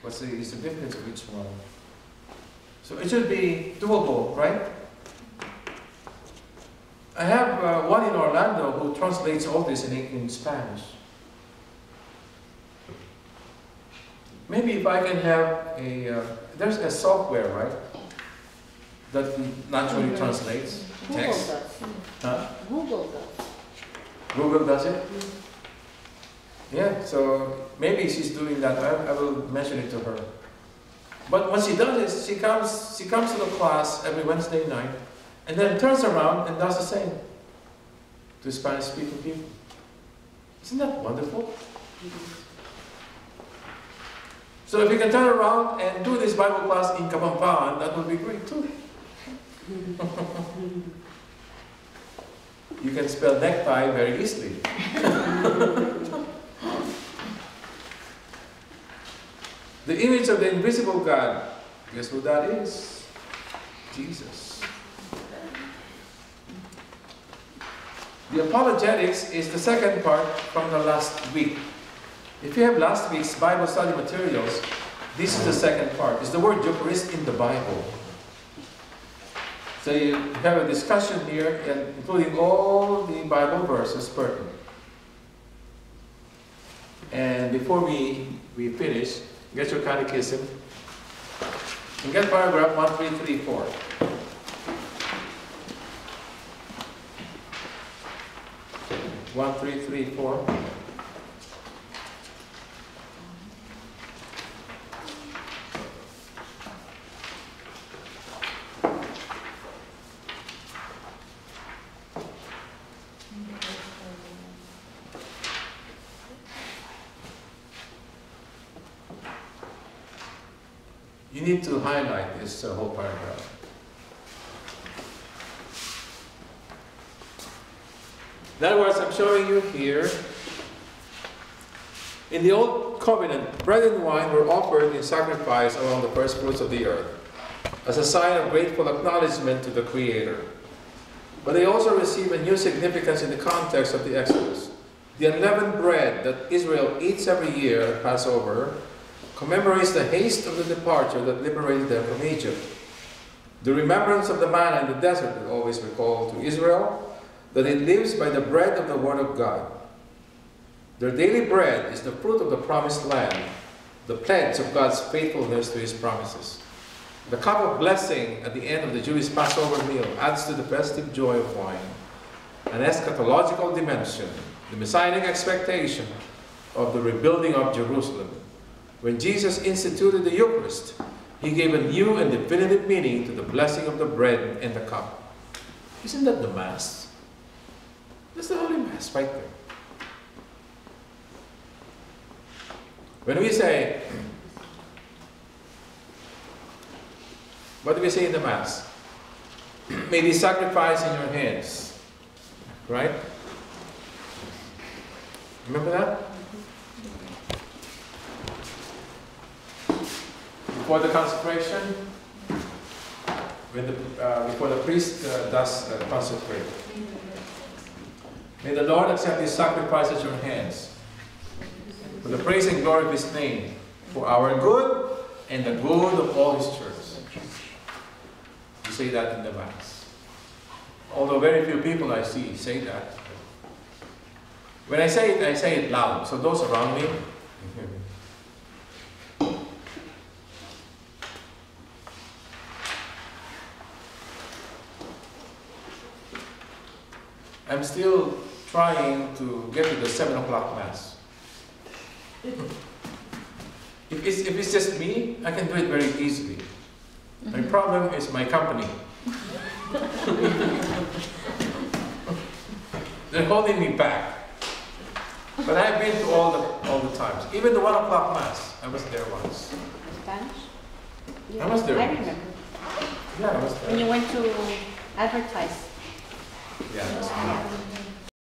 What's the significance of each one? So it should be doable, right? I have one in Orlando who translates all this in Spanish. Maybe if I can have there's a software, right? That naturally translates text. Google does. Huh? Google does. Google does it? Yeah, so maybe she's doing that. I will mention it to her. But what she does is she comes to the class every Wednesday night and then turns around and does the same to Spanish-speaking people. Isn't that wonderful? So if you can turn around and do this Bible class in Kapampangan, that would be great too. You can spell necktie very easily. The image of the invisible God, guess who that is? Jesus. The apologetics is the second part from the last week. If you have last week's Bible study materials, this is the second part. It's the word Eucharist in the Bible. So you have a discussion here, including all the Bible verses pertinent. And before we finish, get your catechism and get paragraph 1334. You need to highlight this whole paragraph. In other words, I'm showing you here, in the Old Covenant, bread and wine were offered in sacrifice among the first fruits of the earth, as a sign of grateful acknowledgement to the Creator. But they also receive a new significance in the context of the Exodus. The unleavened bread that Israel eats every year at Passover commemorates the haste of the departure that liberated them from Egypt. The remembrance of the manna in the desert will always recall to Israel that it lives by the bread of the Word of God. Their daily bread is the fruit of the promised land, the pledge of God's faithfulness to His promises. The cup of blessing at the end of the Jewish Passover meal adds to the festive joy of wine, an eschatological dimension, the messianic expectation of the rebuilding of Jerusalem. When Jesus instituted the Eucharist, He gave a new and definitive meaning to the blessing of the bread and the cup. Isn't that the Mass? That's the Holy Mass right there. When we say, what do we say in the Mass? May these sacrifice in your hands. Right? Remember that? Before the consecration, before the priest does consecrate. May the Lord accept these sacrifices at your hands, for the praise and glory of His name, for our good and the good of all His church. You say that in the Mass. Although very few people I see say that. When I say it loud, so those around me can hear me. I'm still trying to get to the 7 o'clock Mass. If it's just me, I can do it very easily. My problem is my company. They're holding me back. But I've been to all the times. Even the 1 o'clock Mass, I was there once. Spanish? I was there. I remember. Yeah, I was there. When you went to advertise. Yeah, that's